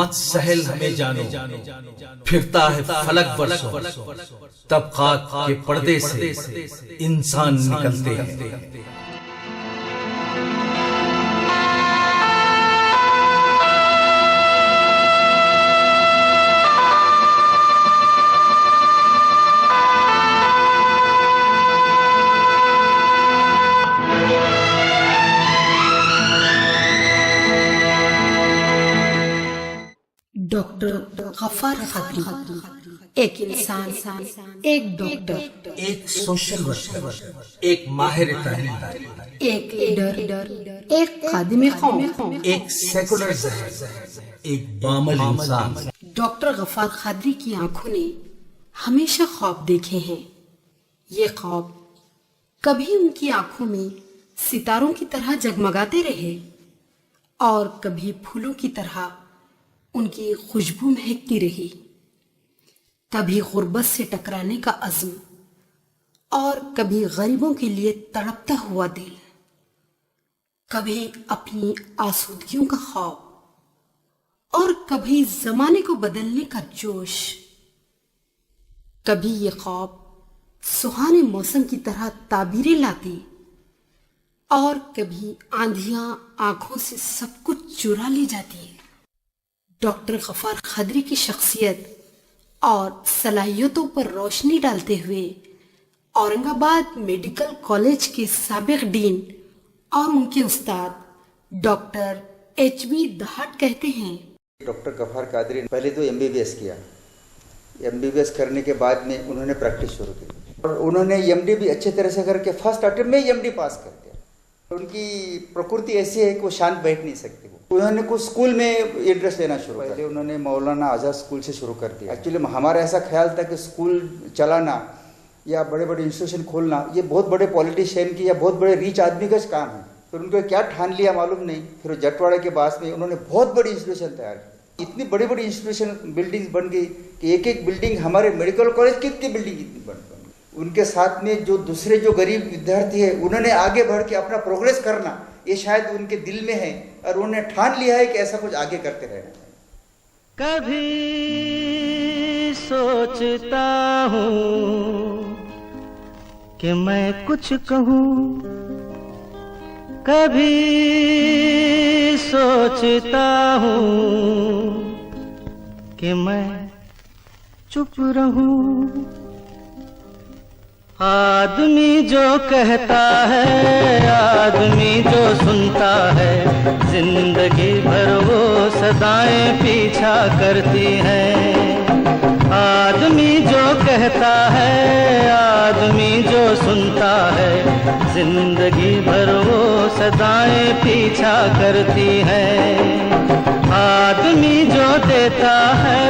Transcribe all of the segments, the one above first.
मत सहल हमें जानो, फिरता है फलक बरसों, तब खाक के पर्दे से इंसान निकलते हैं। डॉक्टर गफ्फार खदरी, एक इंसान, एक डॉक्टर, एक सोशल वर्कर, एक माहिर तालीम, एक लीडर, एक खादिम कौम, एक सेकुलर ज़हर, एक बामल इंसान। डॉक्टर गफ्फार खदरी की आंखों ने हमेशा ख्वाब देखे हैं। ये ख्वाब कभी उनकी आंखों में सितारों की तरह जगमगाते रहे और कभी फूलों की तरह उनकी खुशबू महकती रही। कभी गुर्बत से टकराने का अज़्म और कभी गरीबों के लिए तड़पता हुआ दिल, कभी अपनी आसूदगियों का खौफ और कभी जमाने को बदलने का जोश। कभी ये ख्वाब सुहाने मौसम की तरह ताबीरें लाती और कभी आंधियां आंखों से सब कुछ चुरा ले जाती है। डॉक्टर गफ्फार खदरी की शख्सियत और सलाहियतों पर रोशनी डालते हुए औरंगाबाद मेडिकल कॉलेज के साबिक डीन और उनके उस्ताद डॉक्टर HB दहाट कहते हैं, डॉक्टर गफ्फार कादरी पहले तो MBBS किया। MBBS करने के बाद में उन्होंने प्रैक्टिस शुरू की और उन्होंने MD भी अच्छे तरह से करके फर्स्ट अटेम्प्ट में MD पास कर दिया। उनकी प्रकृति ऐसी है कि वो शांत बैठ नहीं सकती। उन्होंने कुछ स्कूल में इंटरेस्ट लेना शुरू कर दिया। उन्होंने मौलाना आज़ाद स्कूल से शुरू कर दिया। एक्चुअली हमारा ऐसा ख्याल था कि स्कूल चलाना या बड़े बड़े इंस्टीट्यूशन खोलना ये बहुत बड़े पॉलिटिशियन की या बहुत बड़े रिच आदमी का काम है। फिर उनको क्या ठान लिया मालूम नहीं। फिर जटवाड़ा के पास में उन्होंने बहुत बड़ी इंस्टीट्यूशन तैयार की। इतनी बड़ी बड़ी इंस्टीट्यूशन बिल्डिंग्स बन गई कि एक एक बिल्डिंग हमारे मेडिकल कॉलेज की बिल्डिंग इतनी बन गई। उनके साथ में जो दूसरे जो गरीब विद्यार्थी है उन्होंने आगे बढ़ के अपना प्रोग्रेस करना ये शायद उनके दिल में है और उन्होंने ठान लिया है कि ऐसा कुछ आगे करते रहना। कभी सोचता हूँ कि मैं कुछ कहूँ, कभी सोचता हूँ कि मैं चुप रहूँ। आदमी जो कहता है, आदमी जो सुनता है, जिंदगी भर वो सदाएं पीछा करती हैं। आदमी जो कहता है, आदमी जो सुनता है, जिंदगी भर वो सदाएं पीछा करती हैं। आदमी जो देता है,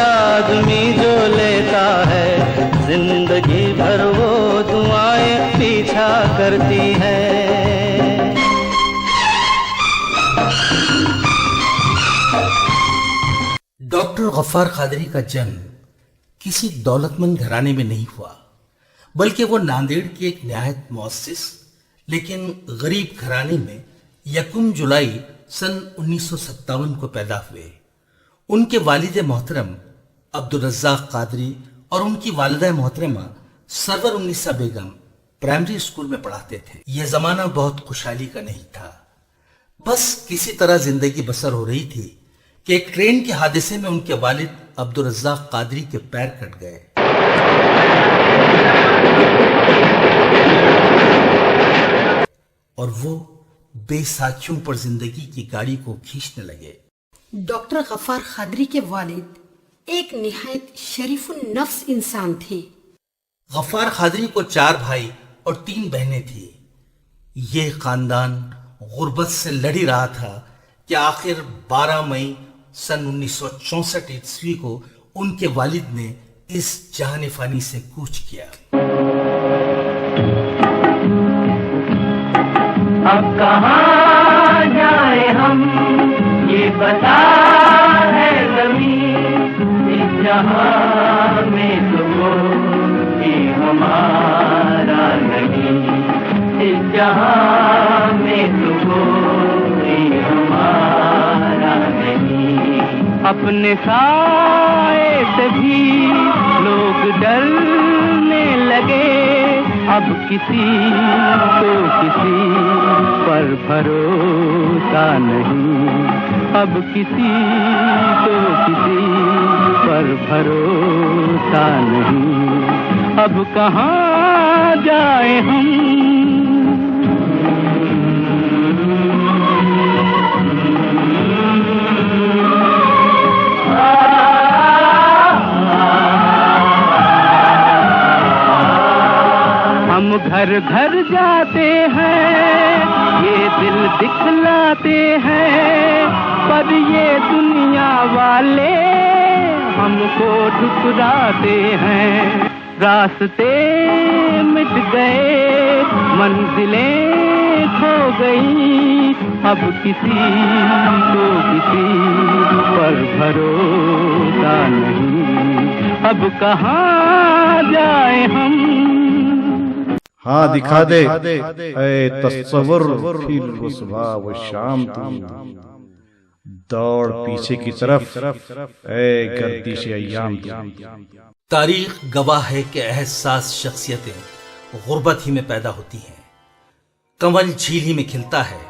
आदमी जो लेता है, जिंदगी भर वो दुआएं पीछा करती हैं। डॉक्टर गफ्फार कादरी का जन्म किसी दौलतमंद घराने में नहीं हुआ, बल्कि वो नांदेड़ के एक निहायत मुअस्सिस लेकिन गरीब घराने में 1 जुलाई सन 1957 को पैदा हुए। उनके वालिद मोहतरम अब्दुल रज़्ज़ाक कादरी और उनकी वालिदा मोहतरमा सरवर उन्निसा बेगम प्राइमरी स्कूल में पढ़ाते थे। यह जमाना बहुत खुशहाली का नहीं था। बस किसी तरह जिंदगी बसर हो रही थी कि एक ट्रेन के हादसे में उनके वालिद अब्दुल रज़्ज़ाक कादरी के पैर कट गए और वो बेसाखियों पर जिंदगी की गाड़ी को खींचने लगे। डॉक्टर गफ्फार खदरी के वालिद एक निहायत शरीफुन नफ्स इंसान थे। गफ्फार कादरी को 4 भाई और 3 बहनें थी। ये खानदान गुर्बत से लड़ ही रहा था कि आखिर 12 मई सन 1964 ईस्वी को उनके वालिद ने इस जहान फानी से कूच किया। अब कहाँ जाए हम, ये पता है ज़मीं, इस जहां में तो कोई हमारा नहीं, इस जहां में तो कोई हमारा नहीं। अब अपने साए से भी लोग डरने लगे, अब किसी को किसी पर भरोसा नहीं, अब किसी को किसी पर भरोसा नहीं, अब कहाँ जाए हम। हम घर घर जाते हैं, ये दिल दिखलाते हैं, पर ये दुनिया वाले हमको ठुकराते हैं। रास्ते मिट गए, मंजिलें खो गई, अब किसी को किसी पर भरोसा नहीं, अब कहाँ जाए हम। हाँ दिखा दे ऐ तस्वुर फिर वो सुबह वो शाम तुम दौड़ पीछे की तरफ ऐ गर्दिश अय्याम तुम। तारीख गवाह है कि एहसास शख्सियतें गुर्बत ही में पैदा होती हैं। कमल झील ही में खिलता है।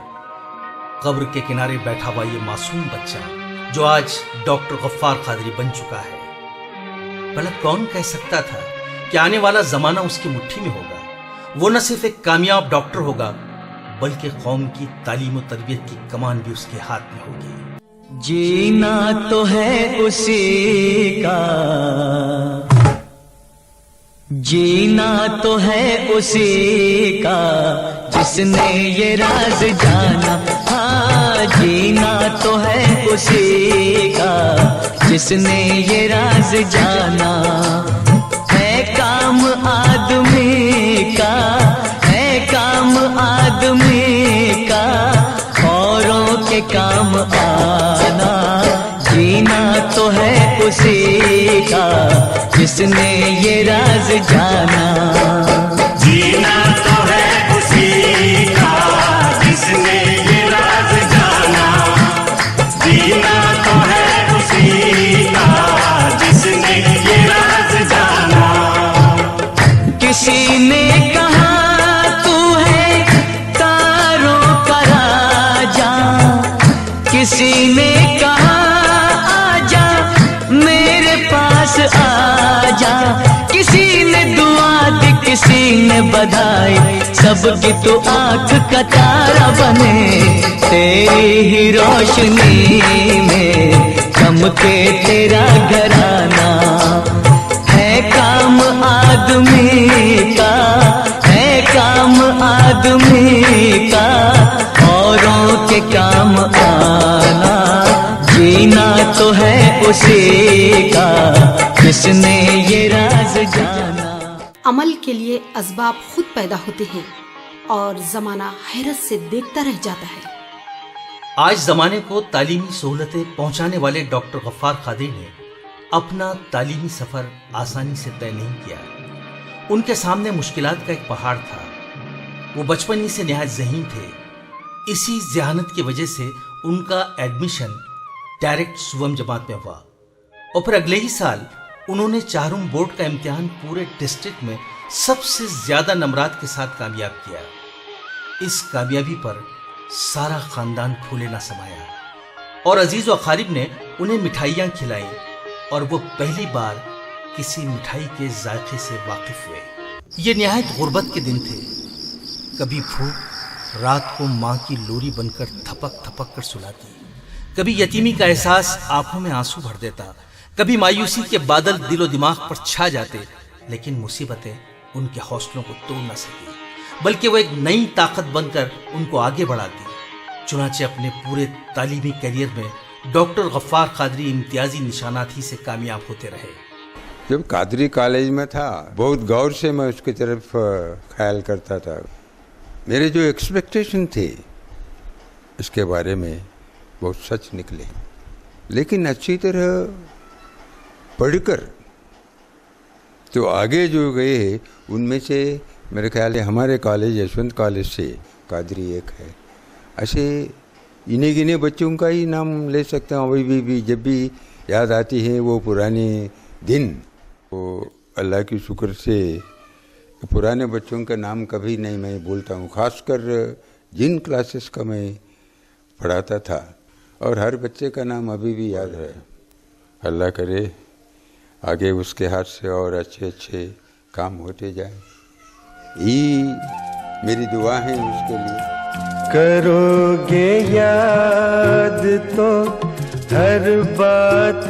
कब्र के किनारे बैठा हुआ ये मासूम बच्चा जो आज डॉक्टर गफ्फार कादरी बन चुका है, भला कौन कह सकता था कि आने वाला जमाना उसकी मुट्ठी में होगा। वो न सिर्फ एक कामयाब डॉक्टर होगा, बल्कि कौम की तालीम और तरबियत की कमान भी उसके हाथ में होगी। जीना तो है उसी का, जीना तो है उसी का जिसने ये राज जाना। हाँ जीना तो है उसी का जिसने ये राज जाना। है काम आदमी का, है काम आदमी का औरों के काम आना। जीना तो है उसी का जिसने ये राज जाना। जीना तो है उसी का जिसने ये राज जाना। जीना तो है उसी का जिसने ये राज जाना। किसी ने कहा तू है तारों का राजा, किसी ने कहा आजा मेरे पास आजा। किसी ने दुआ दी, किसी ने बधाई, सबकी तो आंख का तारा बने। तेरी ही रोशनी में चमके तेरा घराना। है काम आदमी का, है काम आदमी का औरों के काम आना। जीना तो है उसी का जिसने ये राज जाना। अमल के लिए असबाब खुद पैदा होते हैं और जमाना हैरत से देखता रह जाता है। आज जमाने को तालीमी सहूलतें पहुंचाने वाले डॉक्टर गफ्फार कादरी ने अपना तालीमी सफर आसानी से तय नहीं किया। उनके सामने मुश्किलात का एक पहाड़ था। वो बचपन ही से निहायत ज़हीन थे। इसी ज़हानत की वजह से उनका एडमिशन डायरेक्ट सुवम जमात में हुआ और फिर अगले ही साल उन्होंने चारूम बोर्ड का इम्तिहान पूरे डिस्ट्रिक्ट में सबसे ज्यादा नंबरात के साथ कामयाब किया। इस कामयाबी पर सारा खानदान फूले ना समाया और अजीज व अकारिब ने उन्हें मिठाइयाँ खिलाई और वो पहली बार किसी मिठाई के जायके से वाकिफ हुए। ये निहायत गुर्बत के दिन थे। कभी भूख रात को माँ की लोरी बनकर थपक थपक कर सुलाती, कभी यतीमी का एहसास आंखों में आंसू भर देता, कभी मायूसी के बादल दिलो दिमाग पर छा जाते। लेकिन मुसीबतें उनके हौसलों को तोड़ न सकी, बल्कि वो एक नई ताकत बनकर उनको आगे बढ़ाती। चुनाचे अपने पूरे तालीमी करियर में डॉक्टर गफ्फार कादरी इम्तियाजी निशानात ही से कामयाब होते रहे। जब कादरी कॉलेज में था बहुत गौर से मैं उसकी तरफ ख्याल करता था। मेरे जो एक्सपेक्टेशन थे इसके बारे में बहुत सच निकले। लेकिन अच्छी तरह पढ़कर तो आगे जो गए उनमें से मेरे ख्याल है हमारे कॉलेज यशवंत कॉलेज से कादरी एक है। ऐसे इन्हीं गिने बच्चों का ही नाम ले सकता हूँ। अभी भी जब भी याद आती है वो पुरानी दिन। वो अल्लाह की शुक्र से पुराने बच्चों का नाम कभी नहीं मैं भूलता हूँ, खासकर जिन क्लासेस का मैं पढ़ाता था, और हर बच्चे का नाम अभी भी याद है। अल्लाह करे आगे उसके हाथ से और अच्छे अच्छे काम होते जाए, ये मेरी दुआ है उसके लिए। करोगे याद तो हर बात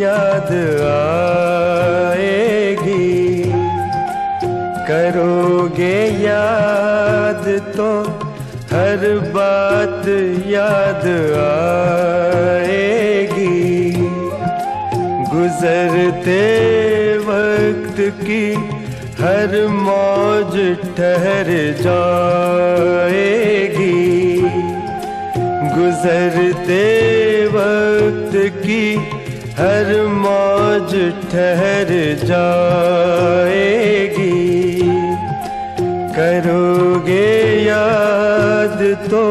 याद आएगी, करोगे याद तो हर बात याद आएगी, गुजरते वक्त की हर मौज ठहर जाएगी, गुजरते वक्त की हर मौज ठहर जाएगी, करोगे याद तो।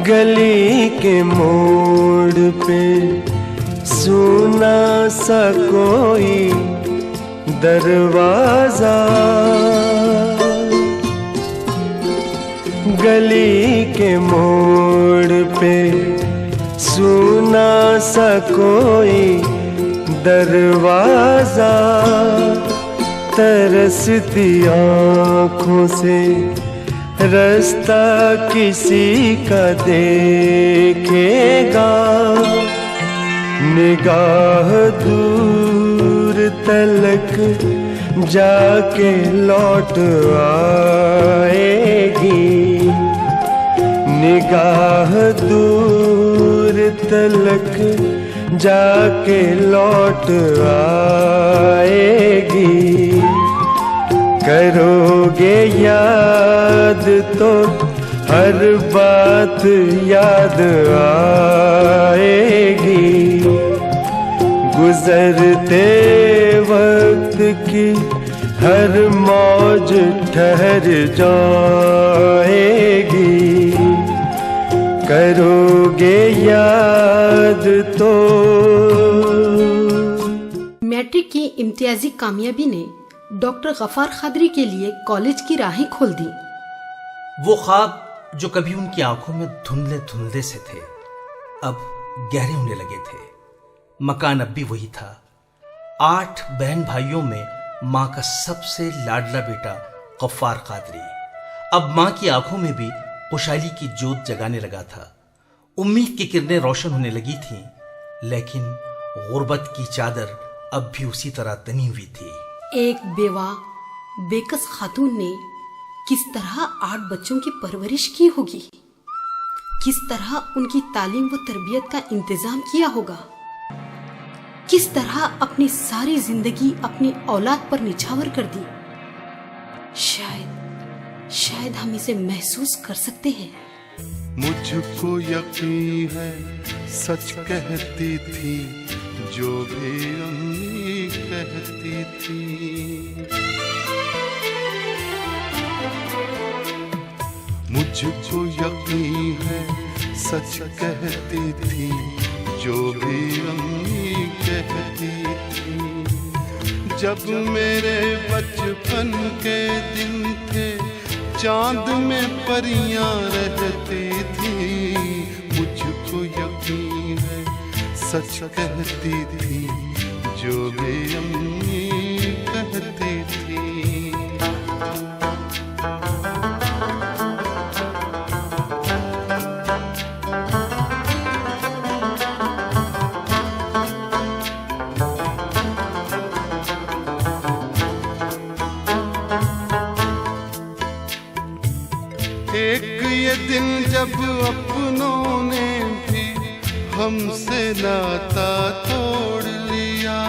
गली के मोड़ पे सुना सा कोई दरवाजा, गली के मोड़ पे सुना सा कोई दरवाजा, तरसती आँखों से रास्ता किसी का देखेगा, निगाह दूर तलक जाके लौट आएगी, निगाह दूर तलक जाके लौट आएगी, करोगे याद तो हर बात याद आएगी, गुजरते वक्त की हर मौज ठहर जाएगी, करोगे याद तो। मैट्रिक की इम्तियाजी कामयाबी ने डॉक्टर गफ्फार कादरी के लिए कॉलेज की राहें खोल दी। वो ख्वाब जो कभी उनकी आंखों में धुंधले धुंधले से थे, अब गहरे होने लगे थे। मकान अब भी वही था। 8 बहन भाइयों में मां का सबसे लाडला बेटा गफ्फार कादरी अब मां की आंखों में भी खुशहाली की जोत जगाने लगा था। उम्मीद की किरणें रोशन होने लगी थीं, लेकिन गुर्बत की चादर अब भी उसी तरह तनी हुई थी। एक बेवा बेकस खातून ने किस तरह 8 बच्चों की परवरिश की होगी, किस तरह उनकी तालीम व तरबियत का इंतजाम किया होगा, किस तरह अपनी सारी जिंदगी अपनी औलाद पर निछावर कर दी। शायद हम इसे महसूस कर सकते हैं। मुझको यकीन है सच कहती थी जो भी अम्मी कहती थी, मुझको यकीन है सच कहती थी जो भी अम्मी कहती थी। जब मेरे बचपन के दिन थे चांद में परियां रहती थी, मुझको यकीन है सच कहती थी जो भी अम्मी कहती थी। एक ये दिन जब अपनों ने भी हमसे नाता तोड़ लिया,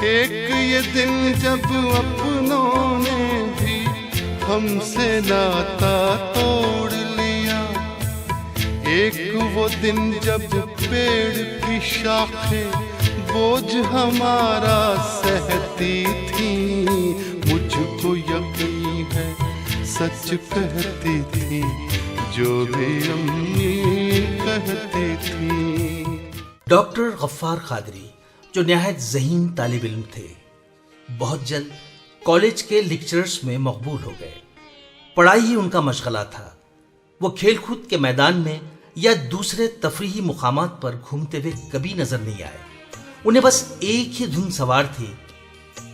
एक ये दिन जब अपनों ने भी हमसे नाता तोड़ एक वो दिन जब पेड़ की शाखें बोझ हमारा सहती थी, मुझको यकीन है सच कहती थी जो भी अम्मी कहती थी। डॉक्टर गफ्फार कादरी जो निहायत ज़हीन तालिब इल्म थे, बहुत जल्द कॉलेज के लेक्चरर्स में मकबूल हो गए। पढ़ाई ही उनका मशगला था। वो खेलकूद के मैदान में या दूसरे तफरीही मुकामात पर घूमते हुए कभी नजर नहीं आए। उन्हें बस एक ही धुन सवार थी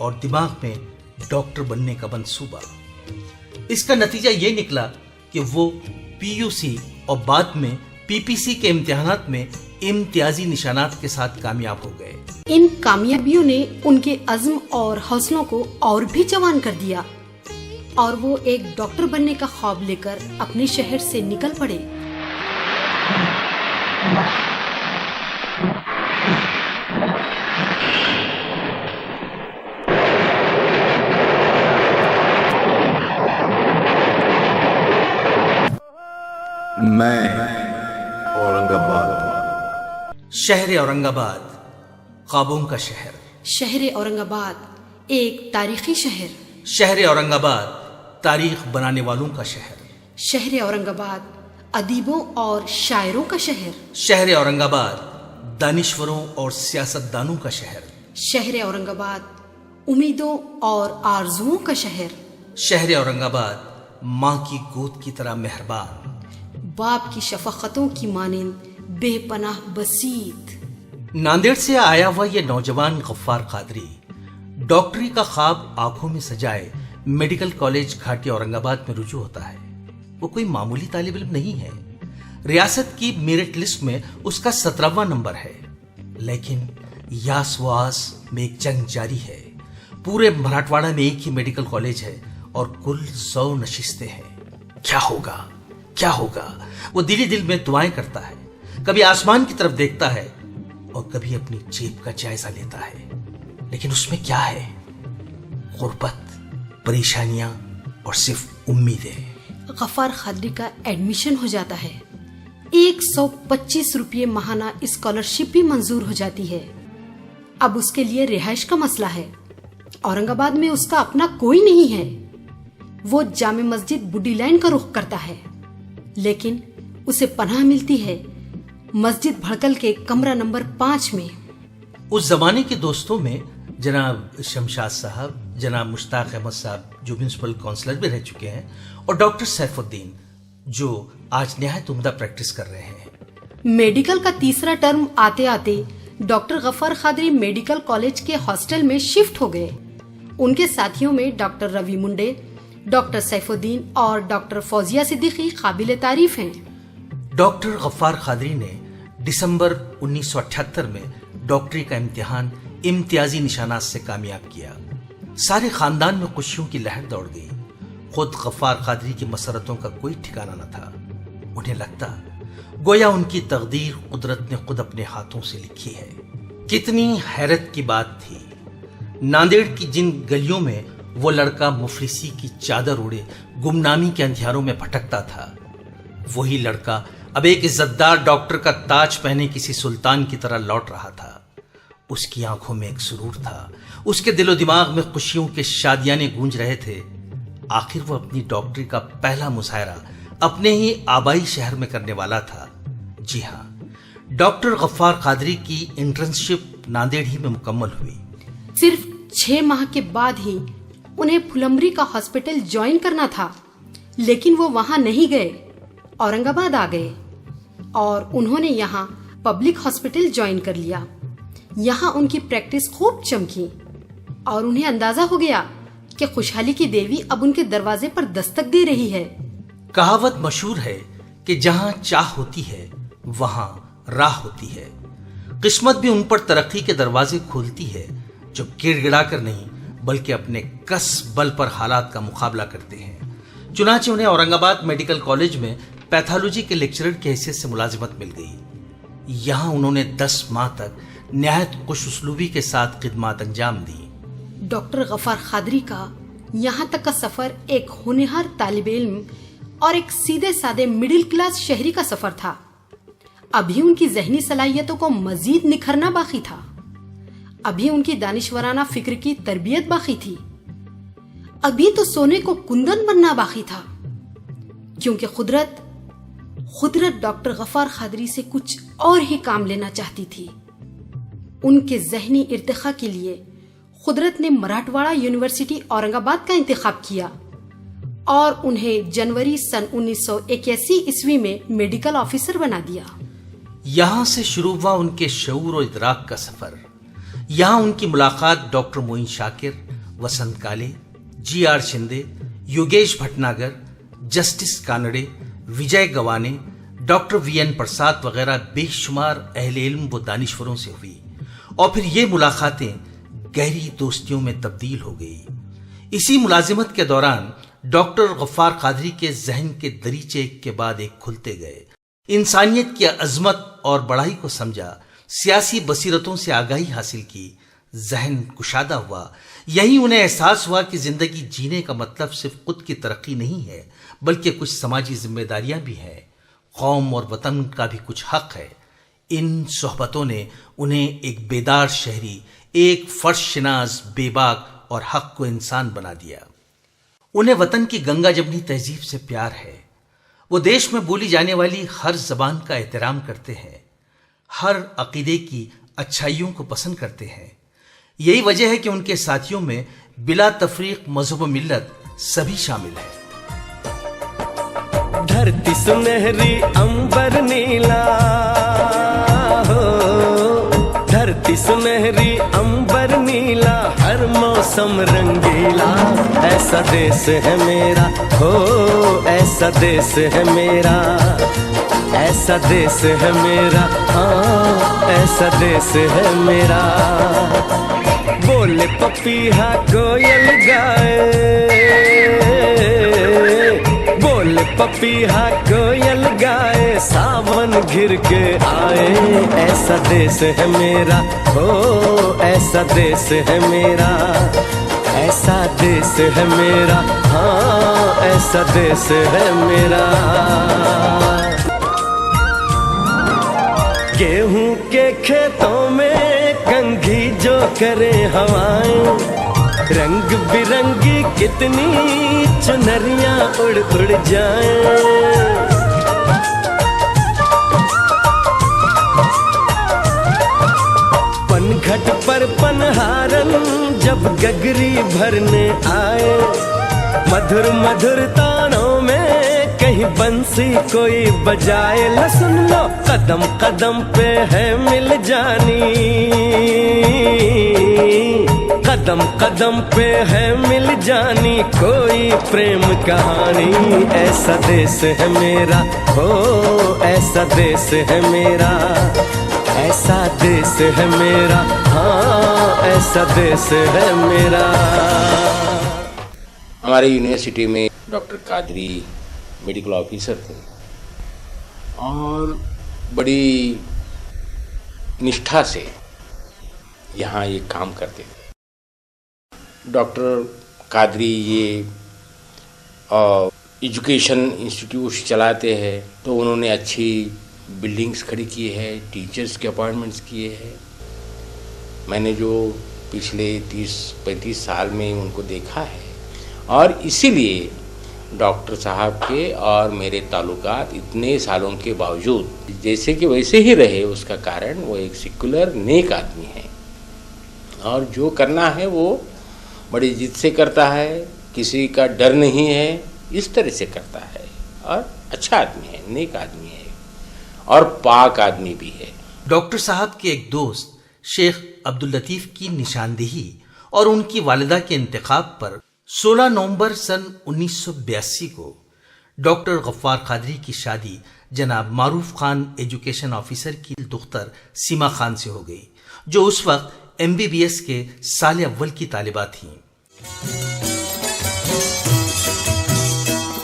और दिमाग में डॉक्टर बनने का मंसूबा। इसका नतीजा ये निकला कि वो पीयूसी और बाद में पीपीसी के इम्तिहानात में इम्तियाजी निशानात के साथ कामयाब हो गए। इन कामयाबियों ने उनके अज़्म और हौसलों को और भी जवान कर दिया और वो एक डॉक्टर बनने का ख्वाब लेकर अपने शहर से निकल पड़े। मैं औरंगाबाद। शहर औरंगाबाद ख्वाबों का शहर। शहर औरंगाबाद एक तारीखी शहर। शहर औरंगाबाद तारीख बनाने वालों का शहर। शहर औरंगाबाद अदीबों और शायरों का शहर। शहर औरंगाबाद दानिश्वरों और सियासतदानों का शहर। शहर औरंगाबाद उम्मीदों और आरजुओं का शहर। शहर औरंगाबाद माँ की गोद की तरह मेहरबान, बाप की शफकतों की मानिंद बेपनाह बसीत। नांदेड़ से आया हुआ ये नौजवान गफ्फार कादरी डॉक्टरी का ख्वाब आंखों में सजाए मेडिकल कॉलेज घाटी औरंगाबाद में रुजू होता है। वो कोई मामूली तालिब इल्म नहीं है। रियासत की मेरिट लिस्ट में उसका 17वां नंबर है, लेकिन यास वास में एक जंग जारी है। पूरे मराठवाड़ा में एक ही मेडिकल कॉलेज है और कुल 100 नशिस्तें हैं। क्या होगा क्या होगा? वो दिली दिल में दुआएं करता है, कभी आसमान की तरफ देखता है और कभी अपनी जेब का जायजा लेता है। लेकिन उसमें क्या है? गुर्बत, परेशानियां और सिर्फ उम्मीदें। गफ्फार कादरी का एडमिशन हो जाता है। 125 रुपये माहाना स्कॉलरशिप भी मंजूर हो जाती है। अब उसके लिए रिहाइश का मसला है। औरंगाबाद में उसका अपना कोई नहीं है। वो जामे मस्जिद बुड्डी लाइन का रुख करता है, लेकिन उसे पनाह मिलती है मस्जिद भड़कल के कमरा नंबर 5 में। उस जमाने के दोस्तों में जनाब शमशाद साहब, जनाब मुश्ताक अहमद साहब जो म्यूनिसिपल काउंसलर भी रह चुके हैं, और डॉक्टर सैफुद्दीन जो आज निहायत उम्दा प्रैक्टिस कर रहे हैं। मेडिकल का तीसरा टर्म आते आते doctor Gaffar Qadri medical college के हॉस्टल में शिफ्ट हो गए। उनके साथियों में डॉक्टर रवि मुंडे, डॉक्टर सैफुद्दीन और डॉक्टर फौजिया सिद्दीकी काबिल तारीफ हैं। डॉक्टर गफ्फार कादरी ने दिसंबर 1978 में डॉक्टरी का इम्तिहान इम्तियाजी निशानात से कामयाब किया। सारे खानदान में खुशियों की लहर दौड़ गई। खुद गफ्फार कादरी की मसरतों का कोई ठिकाना न था। उन्हें लगता गोया उनकी तकदीर कुदरत ने खुद अपने हाथों से लिखी है। कितनी हैरत की बात थी, नांदेड़ की जिन गलियों में वो लड़का मुफलिसी की चादर ओढ़े गुमनामी के अंधियारों में भटकता था, वही लड़का अब एक इज्जतदार डॉक्टर का ताज पहने किसी सुल्तान की तरह लौट रहा था। उसकी आंखों में एक सुरूर था, उसके दिलो दिमाग में खुशियों के शादियाने गूंज रहे थे। आखिर वो अपनी डॉक्टरी का पहला मुजाहरा अपने ही आबाई शहर में करने वाला था। जी हाँ, डॉक्टर गफ्फार कादरी की इंटर्नशिप नांदेड़ ही में मुकम्मल हुई। सिर्फ 6 माह के बाद ही उन्हें फुलंबरी का हॉस्पिटल ज्वाइन करना था, लेकिन वो वहां नहीं गए, औरंगाबाद आ गए और उन्होंने यहाँ पब्लिक हॉस्पिटल ज्वाइन कर लिया। यहाँ उनकी प्रैक्टिस खूब चमकी और उन्हें अंदाजा हो गया कि खुशहाली की देवी अब उनके दरवाजे पर दस्तक दे रही है। कहावत मशहूर है कि जहाँ चाह होती है वहाँ राह होती है। किस्मत भी उन पर तरक्की के दरवाजे खोलती है जो गिड़गिड़ा कर नहीं बल्कि अपने कस बल पर हालात का मुकाबला करते हैं। चुनांचे उन्हें औरंगाबाद मेडिकल कॉलेज में पैथोलॉजी के लेक्चरर की हैसियत से मुलाजिमत मिल गई। यहाँ उन्होंने 10 माह तक निहायत खुशउस्लूबी के साथ खिदमत अंजाम दी। डॉक्टर गफ्फार कादरी का यहाँ तक का सफर एक होनहार तालिब इल्म और एक सीधे साधे मिडिल क्लास शहरी का सफर था। अभी उनकी जहनी सलाहियतों को मजीद निखरना बाकी था। अभी उनकी दानिशवराना फिक्र की तरबियत बाकी थी। अभी तो सोने को कुंदन बनना बाकी था, क्योंकि खुदरत डॉक्टर गफ्फार कादरी से कुछ और ही काम लेना चाहती थी। उनके जहनी इर्तिखा के लिए खुदरत ने मराठवाड़ा यूनिवर्सिटी औरंगाबाद का इंतखाब किया और उन्हें जनवरी सन 1981 ईस्वी में मेडिकल ऑफिसर बना दिया। यहां से शुरू हुआ उनके शऊर और इदराक का सफर। यहां उनकी मुलाकात डॉक्टर मोइन शाकिर, वसंत काले, जी.आर. शिंदे, योगेश भटनागर, जस्टिस कानड़े, विजय गवाने, डॉक्टर वी.एन. प्रसाद वगैरह बेशुमार अहले इल्म व दानिश्वरों से हुई और फिर ये मुलाकातें गहरी दोस्तियों में तब्दील हो गई। इसी मुलाजिमत के दौरान डॉक्टर गफ्फार कादरी के जहन के दरीचे एक के बाद एक खुलते गए। इंसानियत की अजमत और बढ़ाई को समझा, सियासी बसीरतों से आगाही हासिल की, जहन कुशादा हुआ। यही उन्हें एहसास हुआ कि जिंदगी जीने का मतलब सिर्फ खुद की तरक्की नहीं है, बल्कि कुछ समाजी जिम्मेदारियां भी हैं। कौम और वतन का भी कुछ हक है। इन सोहबतों ने उन्हें एक बेदार शहरी, एक फर्शनाज, बेबाक और हक को इंसान बना दिया। उन्हें वतन की गंगा जमनी तहजीब से प्यार है। वो देश में बोली जाने वाली हर जबान का एहतराम करते हैं, हर अकीदे की अच्छाइयों को पसंद करते हैं। यही वजह है कि उनके साथियों में बिला तफरीक मजहब मिल्लत सभी शामिल हैं। धरती सुनहरी अंबर नीला हो, धरती सुनहरी अंबर नीला, हर मौसम रंगीला। ऐसा देश है मेरा हो, ऐसा देश है मेरा, ऐसा देश है मेरा, हाँ ऐसा देश है मेरा। बोले पपीहा कोयल गाए, बोले पपीहा कोयल गाए, सावन घिर के आए। ऐसा देश है मेरा हो, ऐसा देश है मेरा, ऐसा देश है मेरा, हाँ ऐसा देश है मेरा। गेहूं के खेतों में कंघी जो करे हवाएं, रंग बिरंगी कितनी चुनरियां उड़ उड़ जाएं। पनघट पर पनहारन जब गगरी भरने आए, मधुर मधुर तानों में कहीं बंसी कोई बजाए। ला सुन लो कदम कदम पे है मिल जानी, कदम कदम पे है मिल जानी कोई प्रेम कहानी। ऐसा देश है मेरा हो, ऐसा देश है मेरा, ऐसा देश है मेरा, हाँ ऐसा देश है मेरा। हमारे यूनिवर्सिटी में डॉक्टर कादरी मेडिकल ऑफिसर थे और बड़ी निष्ठा से यहाँ ये काम करते थे। डॉक्टर कादरी ये एजुकेशन इंस्टीट्यूट चलाते हैं, तो उन्होंने अच्छी बिल्डिंग्स खड़ी की है, टीचर्स के अपॉइंटमेंट्स किए हैं। मैंने जो पिछले 30-35 साल में उनको देखा है और इसीलिए डॉक्टर साहब के और मेरे ताल्लुकात इतने सालों के बावजूद जैसे कि वैसे ही रहे, उसका कारण वो एक सेक्युलर नेक आदमी है और जो करना है वो बड़ी जिद से करता है, किसी का डर नहीं है, इस तरह से करता है और अच्छा आदमी है, नेक आदमी है और पाक आदमी भी है। डॉक्टर साहब के एक दोस्त शेख अब्दुल लतीफ की निशानदेही और उनकी वालिदा के इंतखाब पर 16 नवंबर सन 1982 को डॉक्टर गफ्फार कादरी की शादी जनाब मारूफ खान एजुकेशन ऑफिसर की दुख्तर सीमा खान से हो गई, जो उस वक्त MBBS के साल अव्वल की तालिबा थीं।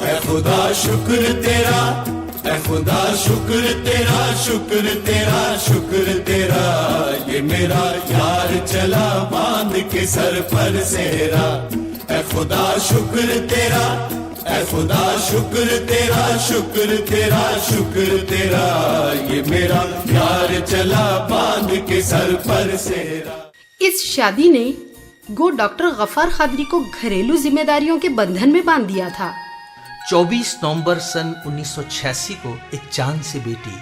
ऐ खुदा शुक्र तेरा, ऐ खुदा शुक्र तेरा, शुक्र तेरा, शुक्र तेरा, ये मेरा यार चला बांध के सर पर सेरा। ऐ खुदा शुक्र तेरा, ऐ ऐ खुदा शुक्र तेरा, शुक्र तेरा, शुक्र तेरा, ये मेरा यार चला बांध के सर पर सेरा। इस शादी ने गो डॉक्टर गफ्फार कादरी को घरेलू जिम्मेदारियों के बंधन में बांध दिया था। 24 नवंबर सन 1986 को एक चांद से बेटी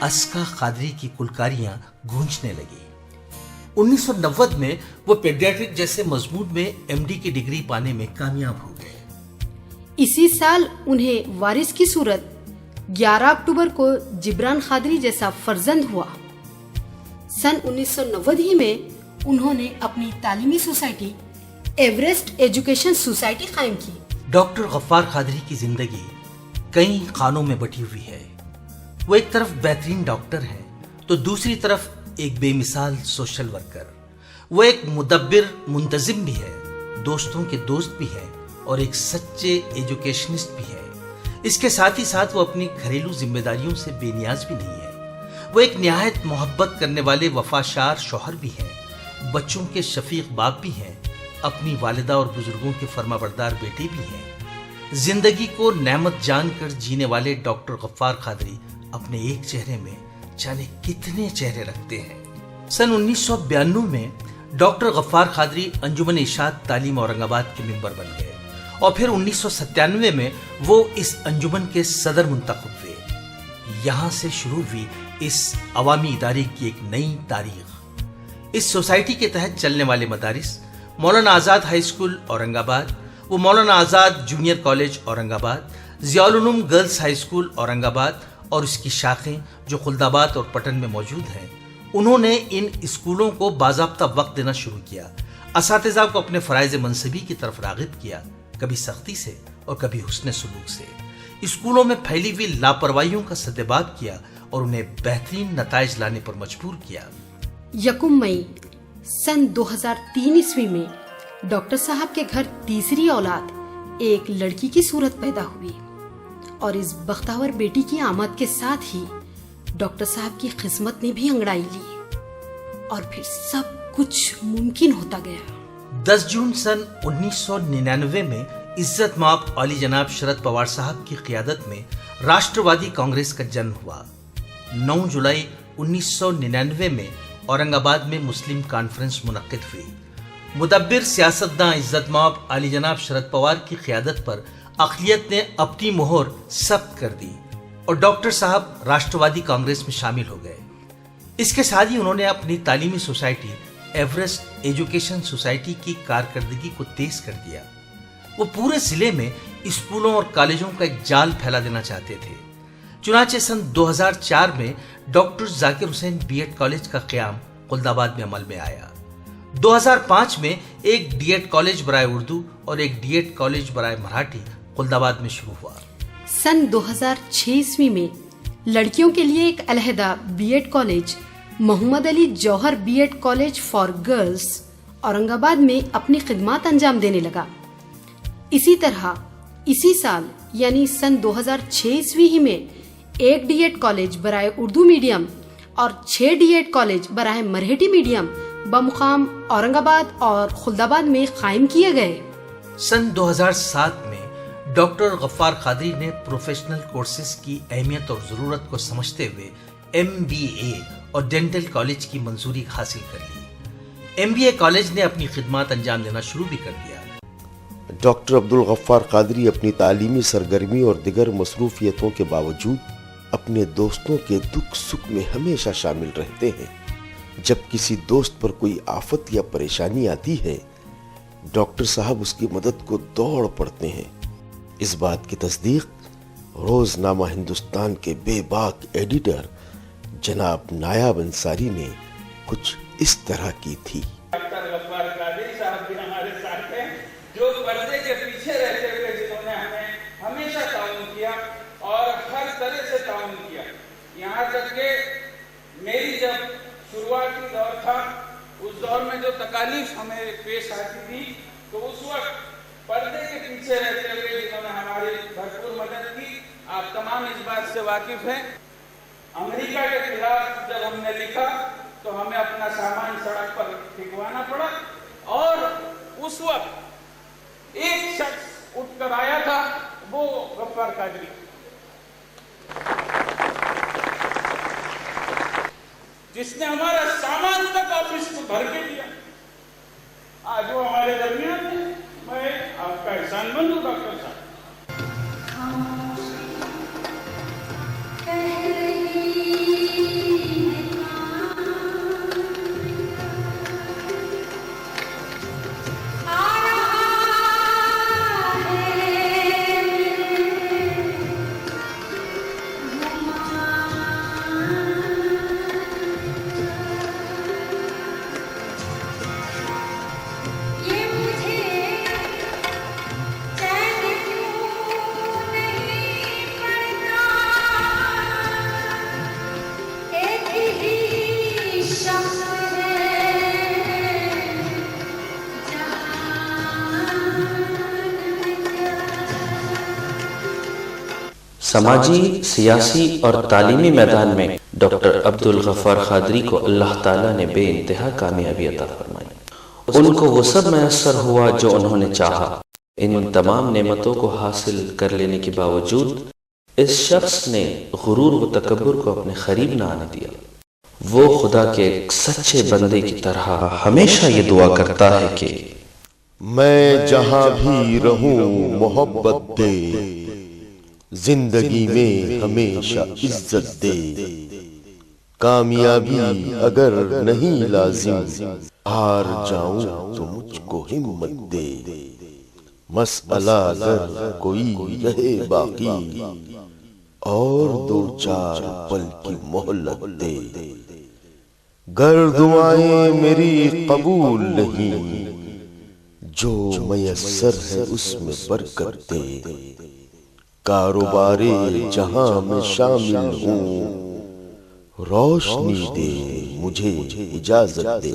अस्का कादरी की कुलकारियां गूंजने लगी। 1990 में वो पेडियाट्रिक जैसे मजमून में एमडी की डिग्री पाने में कामयाब हो गए। इसी साल उन्हें वारिस की सूरत 11 अक्टूबर को जिब्रान कादरी जैसा फर्जंद हुआ। सन 1990 ही में उन्होंने अपनी तालीमी सोसाइटी एवरेस्ट एजुकेशन सोसाइटी कायम की। डॉक्टर गफ्फार कादरी की जिंदगी कई खानों में बटी हुई है। वो एक तरफ बेहतरीन डॉक्टर हैं तो दूसरी तरफ एक बेमिसाल सोशल वर्कर। वो एक मुदब्बिर मुंतजिम भी है, दोस्तों के दोस्त भी है और एक सच्चे एजुकेशनिस्ट भी है। इसके साथ ही साथ वो अपनी घरेलू जिम्मेदारियों से बेनियाज भी नहीं है। वो एक निहायत मोहब्बत करने वाले वफाशार शौहर भी है, बच्चों के शफीक बाप भी हैं, अपनी वालिदा और बुजुर्गों के फरमाबरदार बेटे भी हैं। जिंदगी को नेमत जानकर जीने वाले डॉक्टर गफ्फार कादरी अपने एक चेहरे में जाने कितने चेहरे रखते हैं। सन 1992 में डॉक्टर गफ्फार कादरी अंजुमन इशात तालीम औरंगाबाद के मेंबर बन गए और फिर 1997 में वो इस अंजुमन के सदर मुंतखब हुए। यहाँ से शुरू हुई इस अवामी इदारे की एक नई तारीख। इस सोसाइटी के तहत चलने वाले मदारिस मौलाना आज़ाद हाई स्कूल औरंगाबाद, वो Maulana Azad junior college Aurangabad, Ziaul Uloom girls high school Aurangabad और इसकी शाखें जो खुलदाबाद और पटन में मौजूद हैं, उन्होंने इन स्कूलों को बाज़ाब्ता वक्त देना शुरू किया। असातिज़ा को अपने फ़राइज़ मनसबी की तरफ राग़िब किया, कभी सख्ती से और कभी हुस्न सुलूक से। स्कूलों में फैली हुई लापरवाहियों का सद्देबाब किया और उन्हें बेहतरीन नताइज लाने पर मजबूर किया। 1 मई सन 2003 ईस्वी में डॉक्टर साहब के घर तीसरी औलाद एक लड़की की सूरत पैदा हुई और इस बख्तावर बेटी की आमद के साथ ही डॉक्टर साहब की किस्मत ने भी अंगड़ाई ली और फिर सब कुछ मुमकिन होता गया। 10 जून सन 1999 में इज्जत माब औली जनाब शरद पवार साहब की क़ियादत में राष्ट्रवादी कांग्रेस का जन्म हुआ। 9 जुलाई 1999 में औरंगाबाद में मुस्लिम कॉन्फ्रेंस मुनक्किद हुई। मुदब्बिर सियासतदान इज्जत माब आली जनाब शरद पवार की क़ियादत पर अक़लियत ने अपनी मोहर सख्त कर दी और डॉक्टर साहब राष्ट्रवादी कांग्रेस में शामिल हो गए। इसके साथ ही उन्होंने अपनी तालीमी सोसाइटी एवरेस्ट एजुकेशन सोसाइटी की कारकर्दगी को तेज कर दिया। वो पूरे जिले में स्कूलों और कॉलेजों का एक जाल फैला देना चाहते थे। चुनाचे सन 2004 में doctor Zakir Hussain B Ed college का क़याम खुलदाबाद में अमल में आया। 2005 में एक डीएड कॉलेज बराए उर्दू और एक डीएड कॉलेज बराए मराठी खुलदाबाद में शुरू हुआ। सन 2006 ईस्वी में लड़कियों के लिए एक अलहदा B Ed college Mohammad Ali Jauhar B Ed college for girls Aurangabad में अपनी खिदमत अंजाम देने लगा। इसी तरह इसी साल यानी सन 2006 ईस्वी ही में एक डीएड कॉलेज बराए उर्दू मीडियम और 6 डीएड कॉलेज बराए मराठी मीडियम बमुकाम औरंगाबाद और खुलदाबाद में कायम किए गए। सन 2007 में डॉक्टर गफ्फार कादरी ने प्रोफेशनल कोर्सेज की अहमियत और ज़रूरत को समझते हुए MBA और डेंटल कॉलेज की मंजूरी हासिल कर ली। MBA कॉलेज ने अपनी खिदमत अंजाम देना शुरू भी कर दिया। डॉक्टर अब्दुल गफ्फार कादरी अपनी तालीमी सरगर्मी और दिगर मसरूफियतों के बावजूद अपने दोस्तों के दुख सुख में हमेशा शामिल रहते हैं। जब किसी दोस्त पर कोई आफत या परेशानी आती है, डॉक्टर साहब उसकी मदद को दौड़ पड़ते हैं। इस बात की तस्दीक रोजनामा हिंदुस्तान के बेबाक एडिटर जनाब नायाब अंसारी ने कुछ इस तरह की थी। डॉक्टर गफ्फार कादरी साहब भी हमारे साथ हैं, जो पर्दे के पीछे रहते हुए जिन्होंने हमें हमेशा ताउन किया और हर तरह से ताउन किया। यहाँ तक के मेरी जब शुरुआती दौर था, उस दौर में जो तकालीफ हमें पेश आती थी, तो उस वक्त पर्दे के पीछे रहते हुए जिन्होंने हमारी भरपूर मदद की। आप तमाम इस बात से वाकिफ हैं। अमेरिका के खिलाफ जब हमने लिखा तो हमें अपना सामान सड़क पर फेंकवाना पड़ा और उस वक्त एक शख्स उठकर आया था, वो गफ्फार कादरी। जिसने हमारा सामान तक ऑफिस को भर के दिया, आज वो हमारे दरमियान है। मैं आपका एहसानमंद हूँ डॉक्टर साहब। समाजी, सियासी और तालीमी मैदान में डॉक्टर अब्दुल गफ्फार कादरी को अल्लाह ताला ने बेइंतहा कामयाबी अता फरमाई। उनको वो सब मैसर हुआ जो उन्होंने चाहा। इन तमाम नेमतों को हासिल कर लेने के बावजूद इस शख्स ने गुरूर व तकब्बुर को अपने करीब न आने दिया। वो खुदा के एक सच्चे बंदे की तरह हमेशा ये दुआ करता है कि मैं जहां भी रहूं मोहब्बत दे, जिंदगी में हमेशा इज्जत दे, कामयाबी अगर नहीं लाजिम, हार जाऊं तो मुझको हिम्मत दे, मसला अगर कोई रहे बाकी और दो चार पल की मोहलत दे, गर दुआएं मेरी कबूल नहीं, जो मयस्सर है उसमें बरकत दे, कारोबारे जहां में शामिल हूँ, रोशनी दे मुझे इजाजत दे।